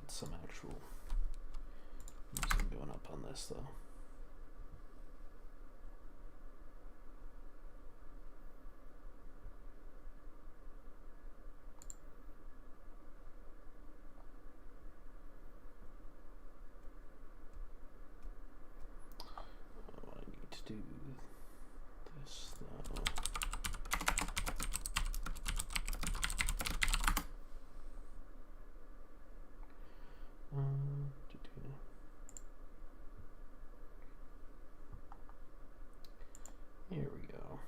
want some actual music going up on this though. Oh, I need to do this though. Here we go.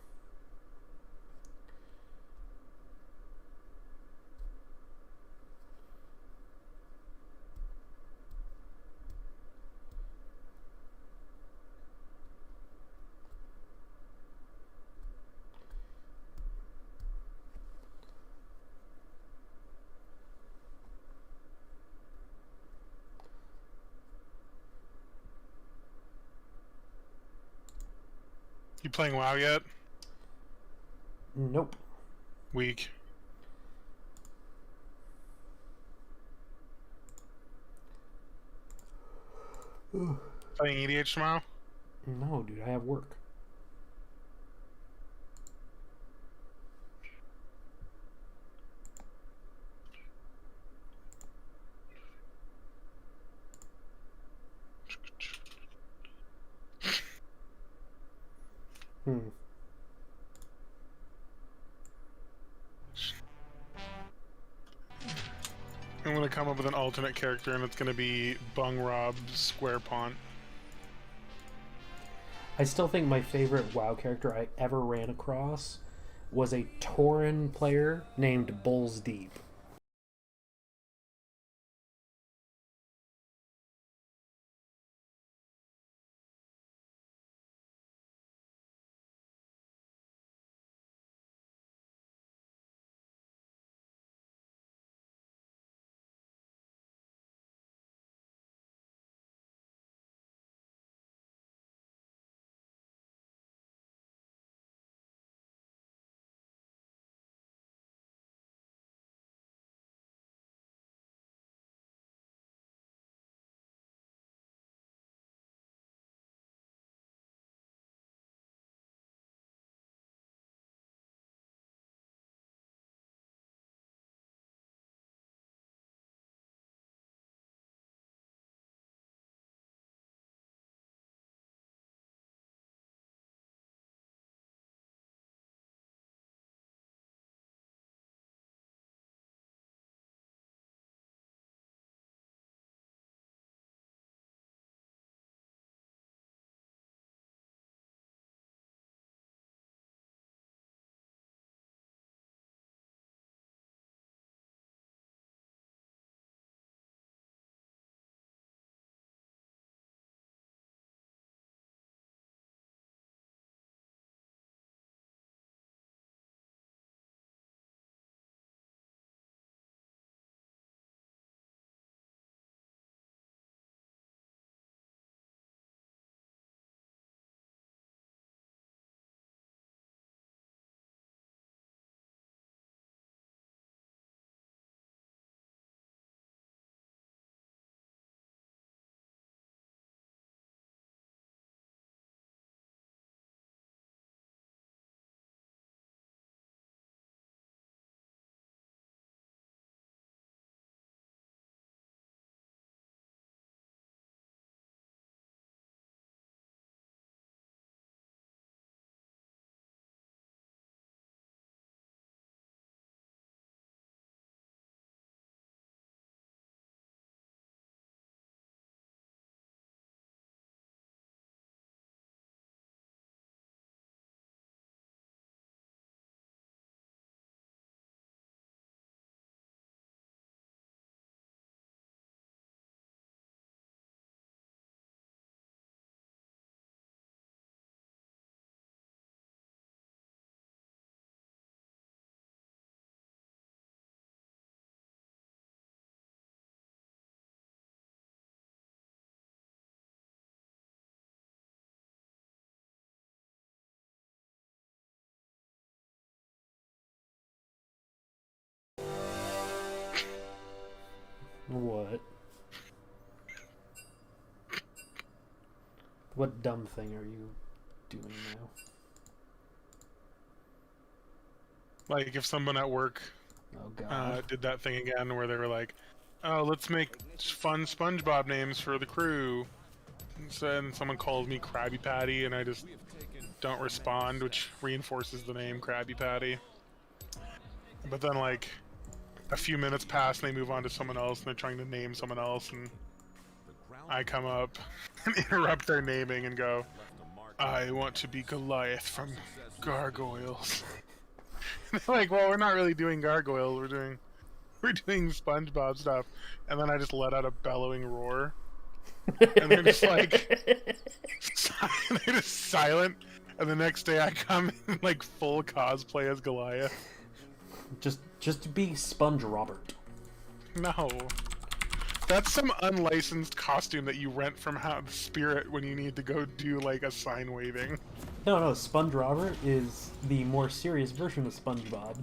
You playing WoW yet? Nope. Weak. Playing EDH tomorrow? No, dude, I have work. Hmm. I'm gonna come up with an alternate character, and it's gonna be Bung Rob Squarepont. I still think my favorite WoW character I ever ran across was a Tauren player named Bulls Deep. What? What dumb thing are you doing now? Like if someone at work Oh god. did that thing again where they were like, "Oh, let's make fun SpongeBob names for the crew." And someone calls me Krabby Patty, and I just don't respond, which reinforces the name Krabby Patty. But then, like, a few minutes pass, and they move on to someone else, and they're trying to name someone else, and I come up and interrupt their naming and go, "I want to be Goliath from Gargoyles." And they're like, "Well, we're not really doing Gargoyles. We're doing SpongeBob stuff." And then I just let out a bellowing roar. And they're just like, they're just silent. And the next day I come in like full cosplay as Goliath. Just to be Sponge Robert. No. That's some unlicensed costume that you rent from the Spirit when you need to go do like a sign waving. No, Sponge Robert is the more serious version of SpongeBob.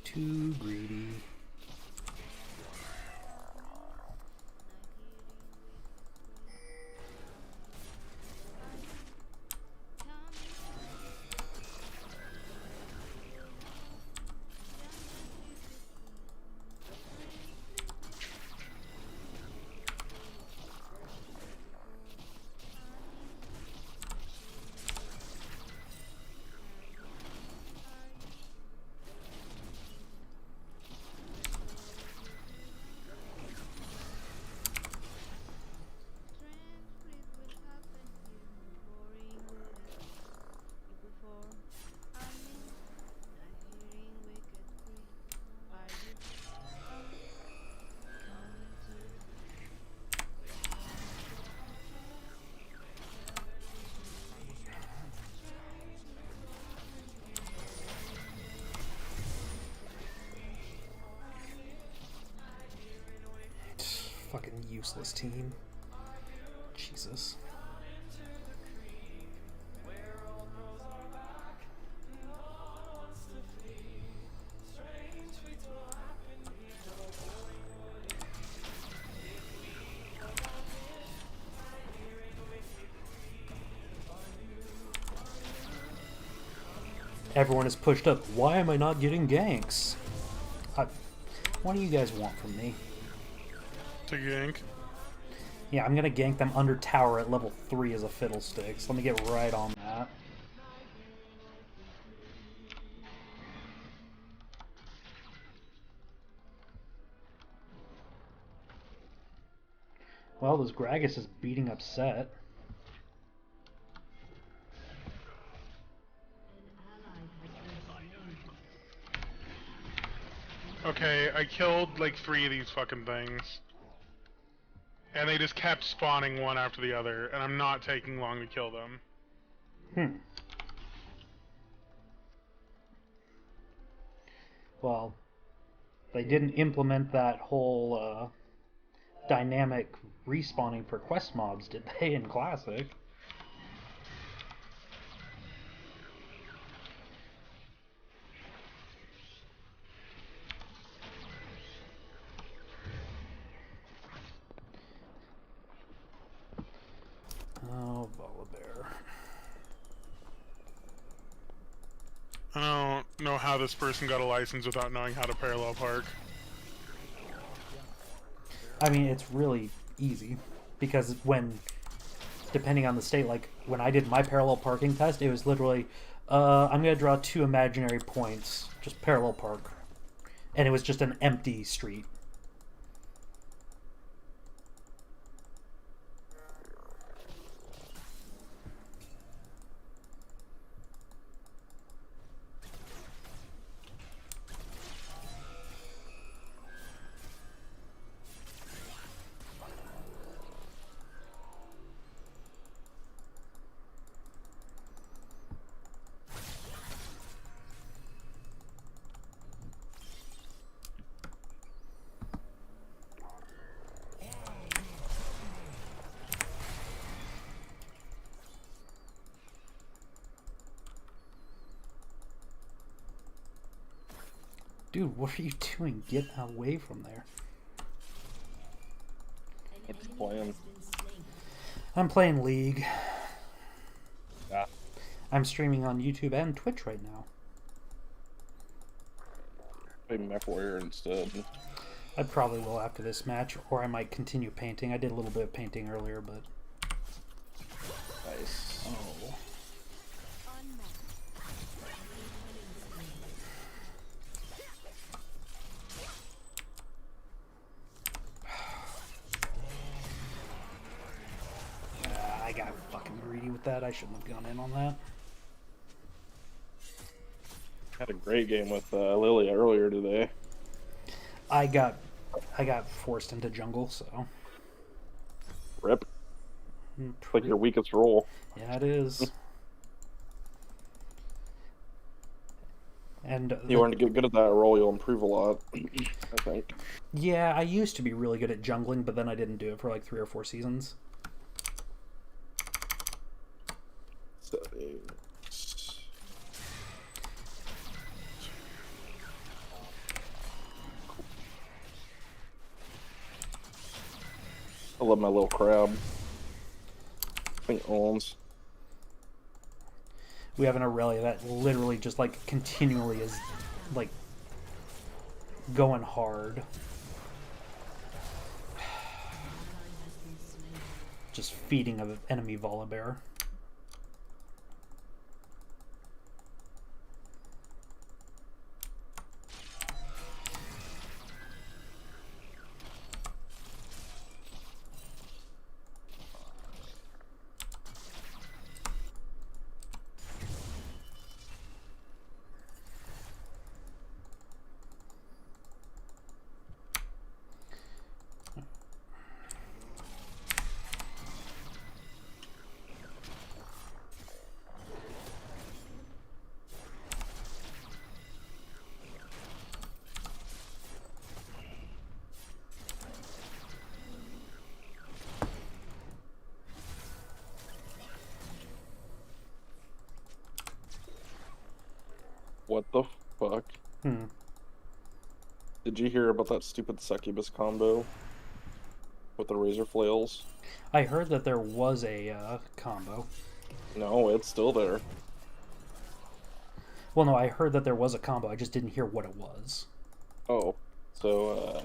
Too greedy. Fucking useless team. Jesus. Everyone is pushed up. Why am I not getting ganks? What do you guys want from me? To gank. Yeah, I'm gonna gank them under tower at level 3 as a Fiddlesticks. Let me get right on that. Well, this Gragas is beating up Set. Okay, I killed like 3 of these fucking things. And they just kept spawning one after the other, and I'm not taking long to kill them. Well, they didn't implement that whole dynamic respawning for quest mobs, did they, in Classic? Oh, Volibear. I don't know how this person got a license without knowing how to parallel park. I mean, it's really easy, because when, depending on the state, like when I did my parallel parking test, it was literally, I'm going to draw 2 imaginary points, just parallel park. And it was just an empty street. Dude, what are you doing? Get away from there. What you playing? I'm playing League. Yeah. I'm streaming on YouTube and Twitch right now. Play MechWarrior instead. I probably will after this match, or I might continue painting. I did a little bit of painting earlier, but... Nice. Oh. I got fucking greedy with that. I shouldn't have gone in on that. Had a great game with Lilia earlier today. I got forced into jungle, so... Rip. Like your weakest role. Yeah, it is. And You learn to get good at that role, you'll improve a lot, I think. yeah, I used to be really good at jungling, but then I didn't do it for like 3 or 4 seasons. Settings. I love my little crab. I think owns. We have an Aurelia that literally just like continually is like going hard. Just feeding an enemy Volibear. What the fuck? Hmm. Did you hear about that stupid succubus combo? With the razor flails? I heard that there was a combo. No, it's still there. Well, no, I heard that there was a combo. I just didn't hear what it was. Oh, so,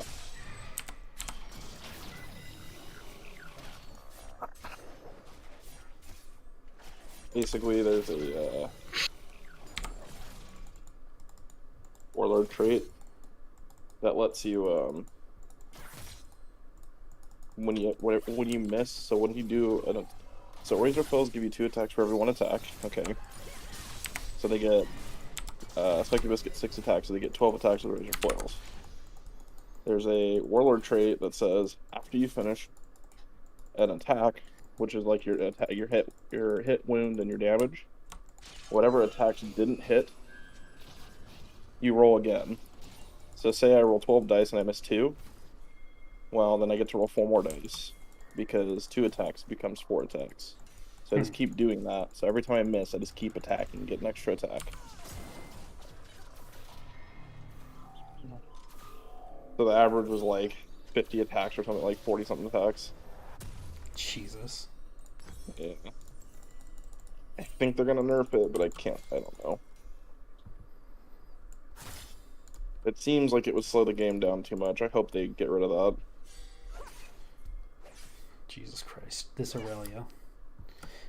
basically there's a warlord trait that lets you when you miss. So when you do so razor flails give you 2 attacks for every 1 attack. Okay. So they get succubus gets 6 attacks, so they get 12 attacks with razor flails. There's a warlord trait that says after you finish an attack, which is like your hit wound and your damage, whatever attacks didn't hit, you roll again. So say I roll 12 dice and I miss 2, well then I get to roll 4 more dice because 2 attacks becomes 4 attacks. So I just keep doing that. So every time I miss, I just keep attacking, get an extra attack. So the average was like 50 attacks or something, like 40 something attacks. Jesus. Yeah. I think they're gonna nerf it, but I don't know. It seems like it would slow the game down too much. I hope they get rid of that. Jesus Christ. This Aurelia.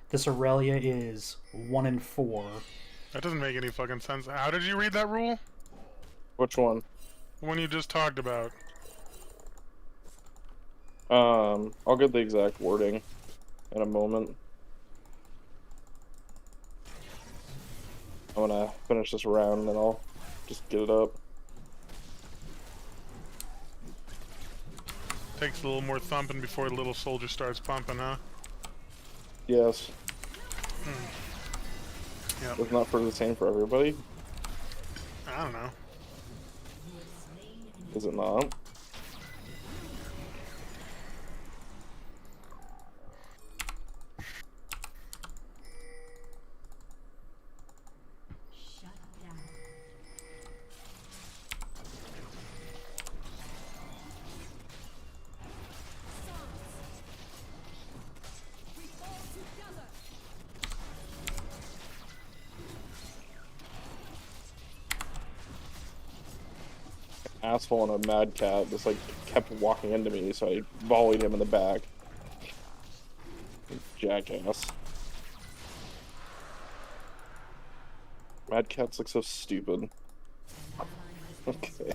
This Aurelia is 1 in 4. That doesn't make any fucking sense. How did you read that rule? Which one? The one you just talked about. I'll get the exact wording in a moment. I'm gonna finish this round and then I'll just get it up. Takes a little more thumping before the little soldier starts pumping, huh? Yes. Yep. It's not for the same for everybody. I don't know. Is it not? Asshole and a mad cat just like kept walking into me, so I volleyed him in the back. Jackass. Mad cats look so stupid. Okay.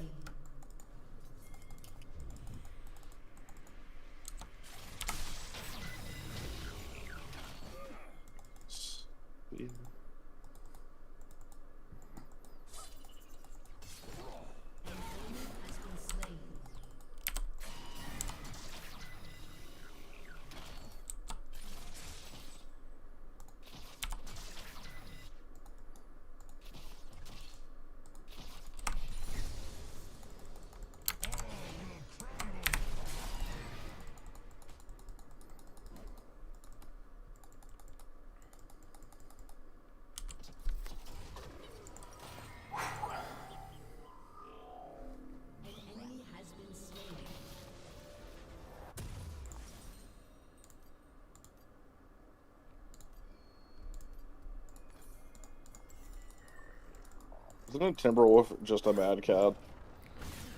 Isn't a Timberwolf just a mad cat?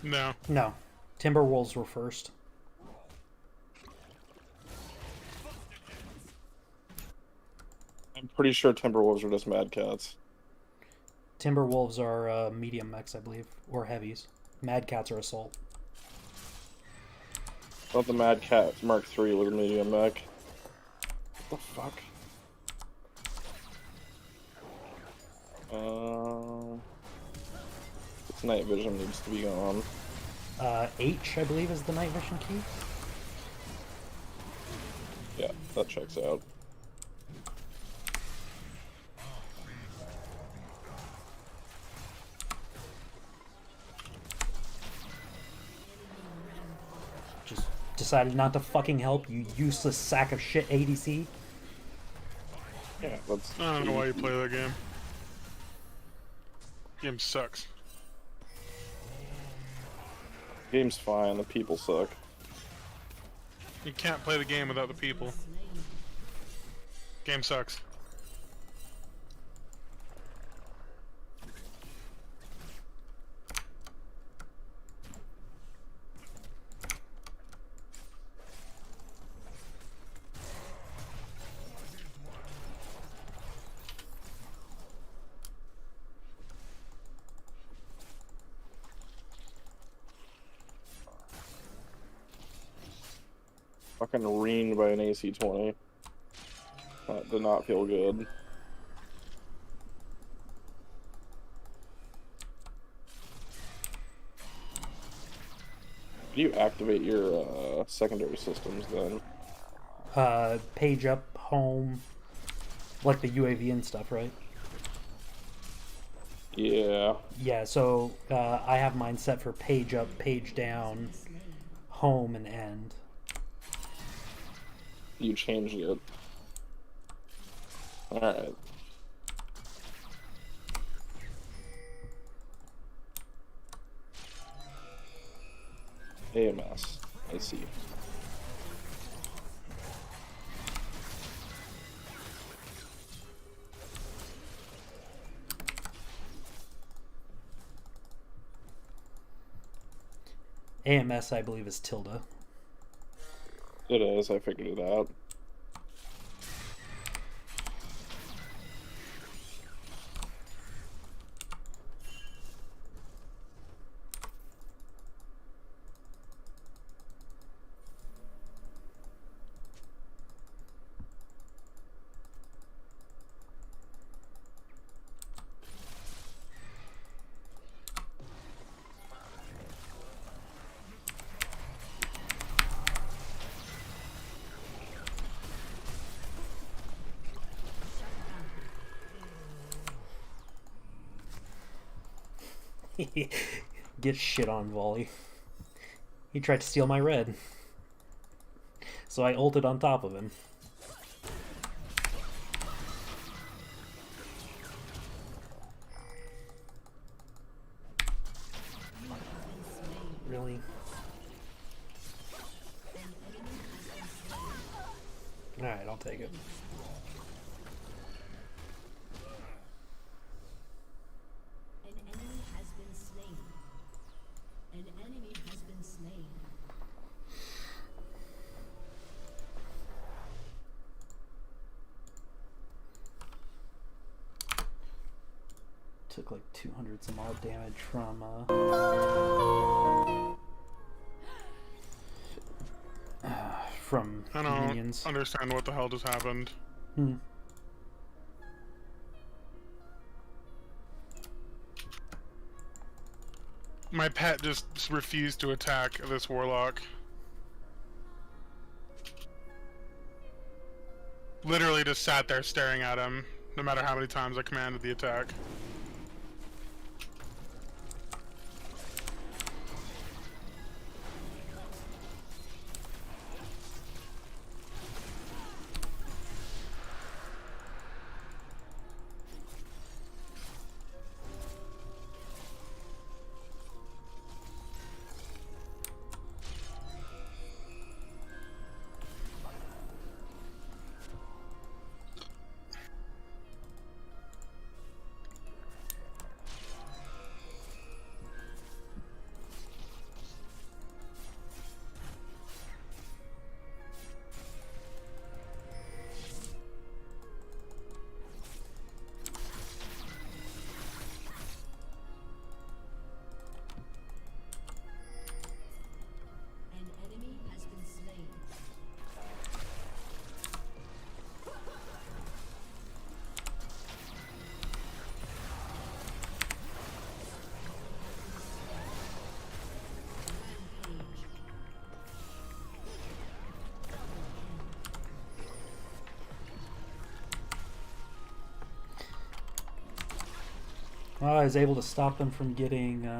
No. No. Timberwolves were first. I'm pretty sure Timberwolves are just mad cats. Timberwolves are medium mechs, I believe, or heavies. Mad Cats are assault. I thought the Mad Cat Mark III was a medium mech. What the fuck? This night vision needs to be gone. H, I believe, is the night vision key. Yeah, that checks out. Just decided not to fucking help, you useless sack of shit ADC. Yeah, that's. I don't know why you play that game. Game sucks. Game's fine, the people suck. You can't play the game without the people. Game sucks. Fucking reamed by an AC-20. That did not feel good. Do you activate your secondary systems then? Page up, home, like the UAV and stuff, right? Yeah. Yeah, so I have mine set for page up, page down, home, and end. You changed it. Alright. AMS. I see. AMS, I believe, is tilde. It is, I figured it out. Get shit on, Volley. He tried to steal my red. So I ulted on top of him. Really? Alright, I'll take it. An enemy has been slain. An enemy has been slain. Took like 200 some odd damage from I don't minions. understand what the hell just happened. Hmm. My pet just refused to attack this warlock. Literally just sat there staring at him, no matter how many times I commanded the attack. An enemy has been slain. Well, I was able to stop them from getting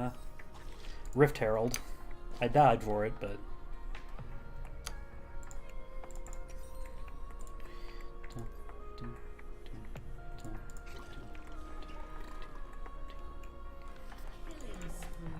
Rift Herald. I died for it, but... Killing spree.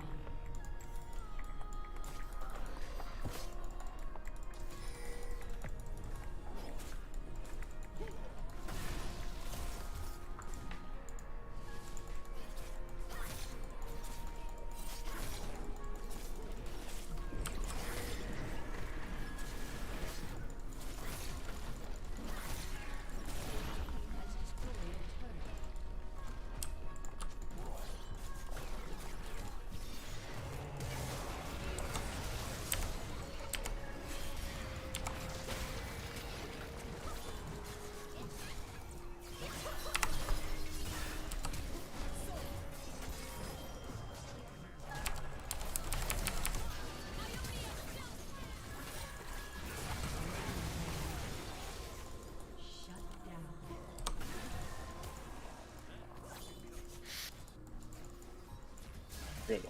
Here you go.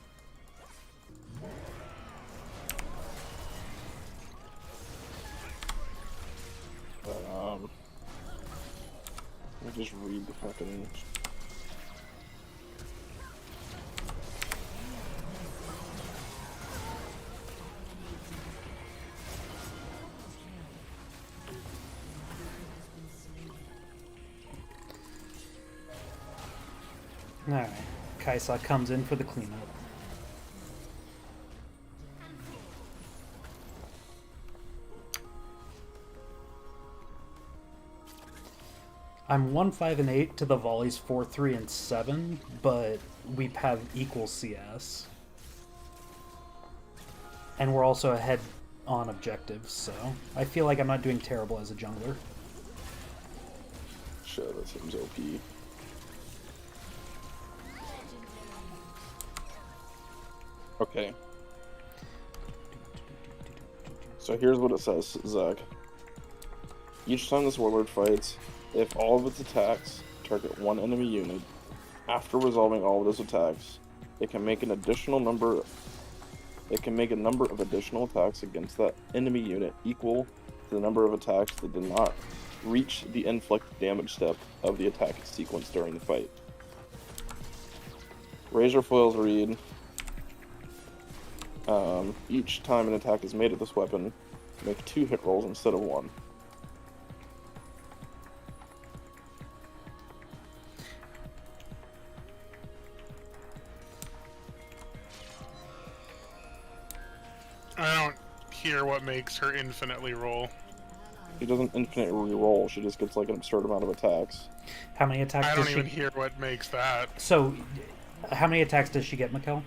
Let me just read the fucking. Alright. Kaisa comes in for the cleanup. I'm 1-5-8 to the volleys 4-3 and 7, but we have equal CS. And we're also ahead on objectives, so I feel like I'm not doing terrible as a jungler. Shit, that seems OP. Okay. So here's what it says, Zach. Each time this warlord fights, if all of its attacks target one enemy unit, after resolving all of those attacks, it can make a number of additional attacks against that enemy unit equal to the number of attacks that did not reach the inflict damage step of the attack sequence during the fight. Razor foils read, each time an attack is made at this weapon, make 2 hit rolls instead of 1. I don't hear what makes her infinitely roll. She doesn't infinitely re-roll, she just gets like an absurd amount of attacks. How many attacks I does don't she... even hear what makes that. So, how many attacks does she get, Mikkel?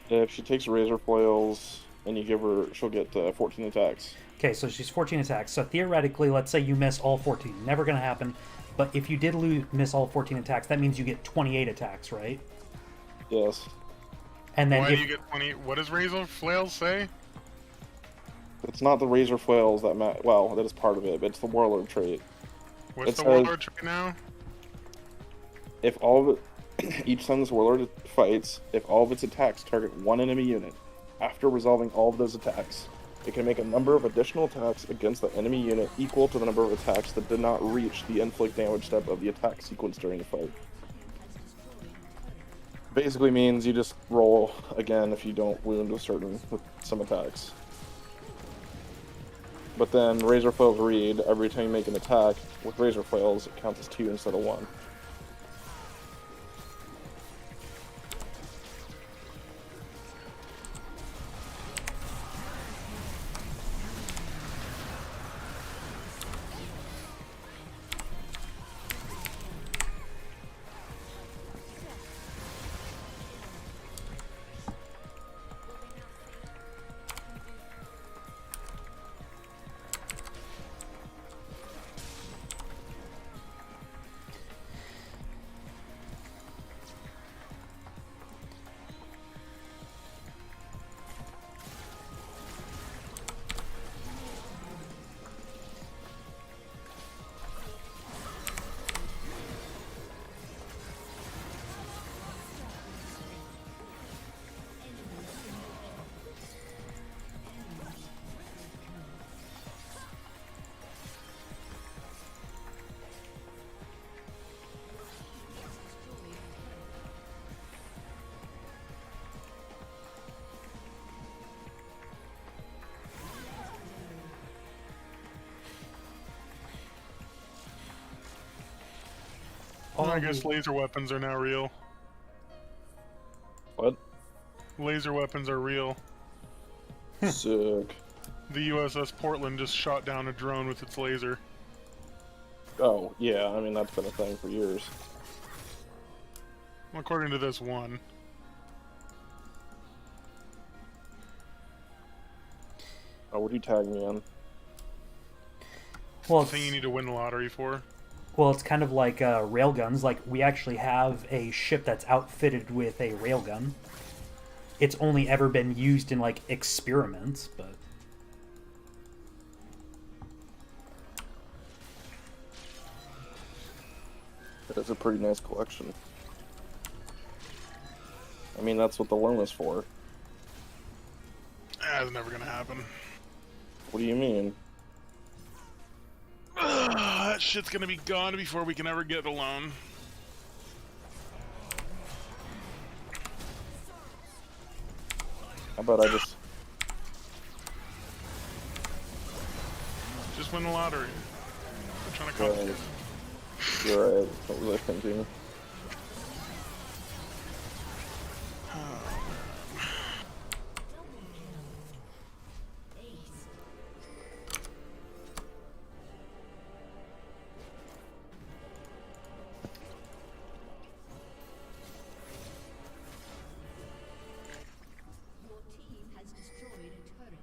If she takes razor foils and you give her, she'll get 14 attacks. Okay, so she's 14 attacks. So theoretically, let's say you miss all 14. Never going to happen. But if you did miss all 14 attacks, that means you get 28 attacks, right? Yes. And then Why if... do you get 20? What does Razor Flails say? It's not the razor foils that well, that is part of it, but it's the warlord trait. What's It the says- warlord trait now? If all of it, each time this warlord fights, if all of its attacks target one enemy unit, after resolving all of those attacks, it can make a number of additional attacks against the enemy unit equal to the number of attacks that did not reach the inflict damage step of the attack sequence during the fight. Basically means you just roll again if you don't wound with some attacks. But then razor foils read, every time you make an attack with razor foils, it counts as 2 instead of 1. I guess laser weapons are now real. What? Laser weapons are real. Sick. The USS Portland just shot down a drone with its laser. Oh, yeah, I mean, that's been a thing for years. According to this one. Oh, would you tag me in? Well, The thing you need to win the lottery for. well, it's kind of like railguns. Like, we actually have a ship that's outfitted with a railgun. It's only ever been used in, like, experiments, but... It's a pretty nice collection. I mean, that's what the loan is for. That's never gonna happen. What do you mean? That shit's gonna be gone before we can ever get a loan. How about I just... Just win the lottery. We're trying to complicate. You're right. What was I thinking? Ace. Your team has destroyed a turret.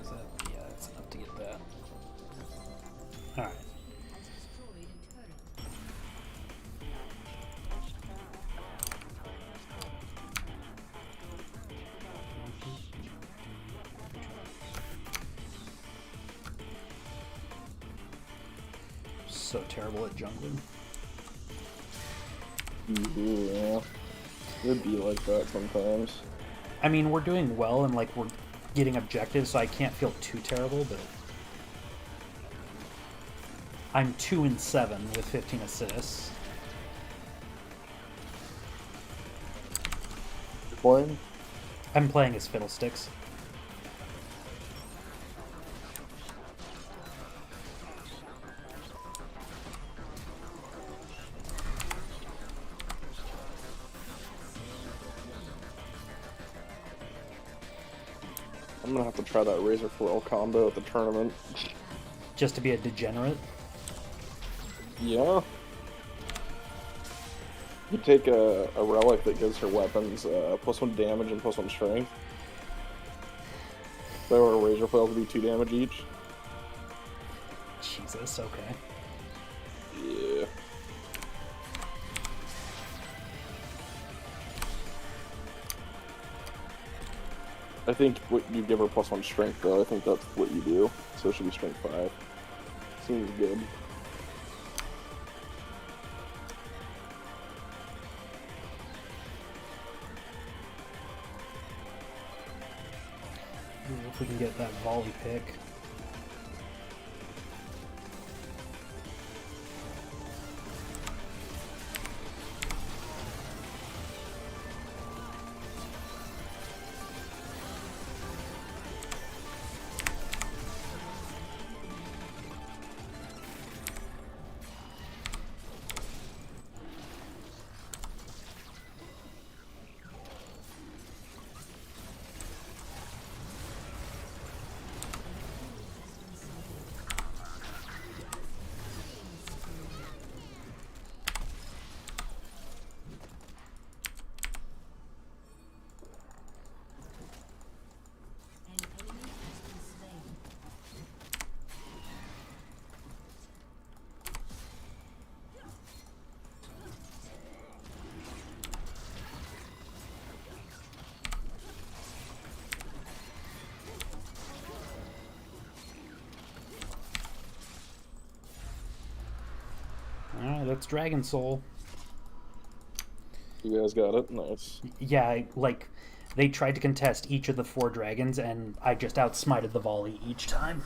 Is that, yeah, that's enough to get that. Alright. Has destroyed a turret. So terrible at jungling. Yeah. It'd be like that sometimes. I mean, we're doing well and like we're getting objectives, so I can't feel too terrible, but I'm 2-7 with 15 assists. Playing? I'm playing as Fiddlesticks. I'm gonna have to try that Razor Flail combo at the tournament. Just to be a degenerate. Yeah. You take a relic that gives her weapons +1 damage and +1 strength. If I were a Razor Flail to do 2 damage each. Jesus, okay. Yeah. I think what you give her +1 strength though, I think that's what you do. So it should be strength 5. Seems good. If we can get that volley pick. An enemy has been slain. Alright, that's Dragon Soul. You guys got it? Nice. Yeah, like, they tried to contest each of the 4 dragons, and I just outsmited the volley each time.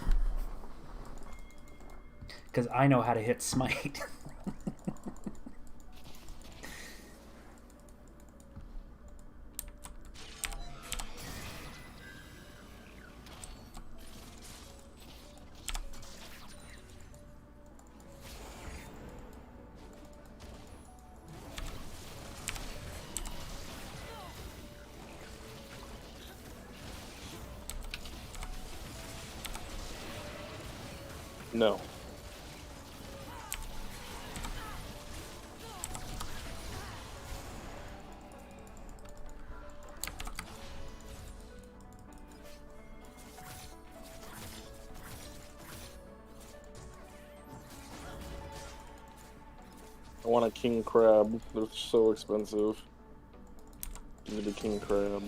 Because I know how to hit smite. No. I want a king crab. They're so expensive. Give me the king crab.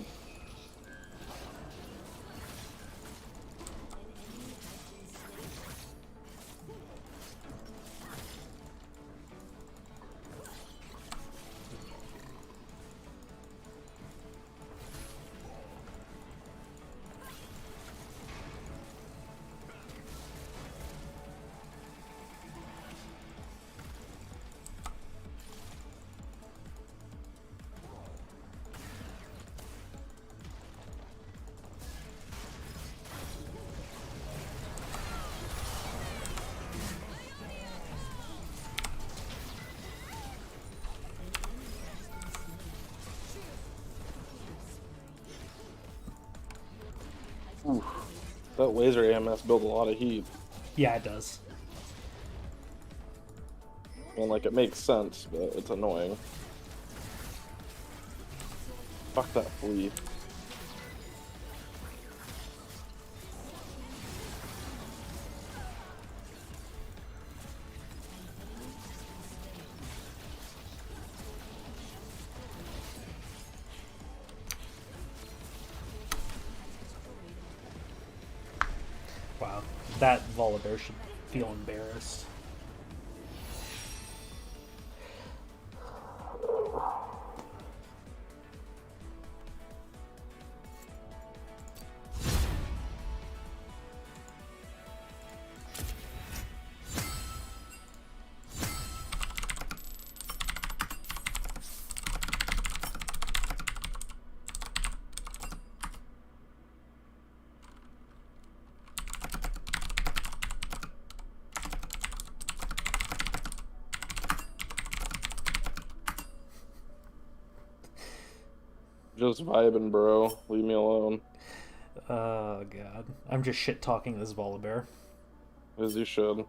Oof. That laser AMS built a lot of heat. Yeah, it does. And like it makes sense, but it's annoying. Fuck that flea. Wow, that Volibear should feel embarrassed. Just vibing, bro. Leave me alone. Oh god, I'm just shit talking this Volibear. As you should.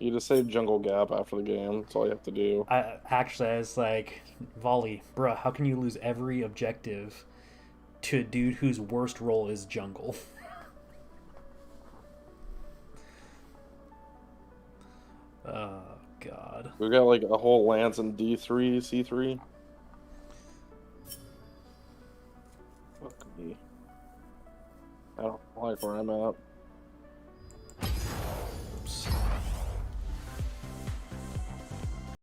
You just say jungle gap after the game. That's all you have to do. I was like, Volley, bruh, how can you lose every objective to a dude whose worst role is jungle? Oh god. We got like a whole lance in D3, C3. Fuck me. I don't like where I'm at.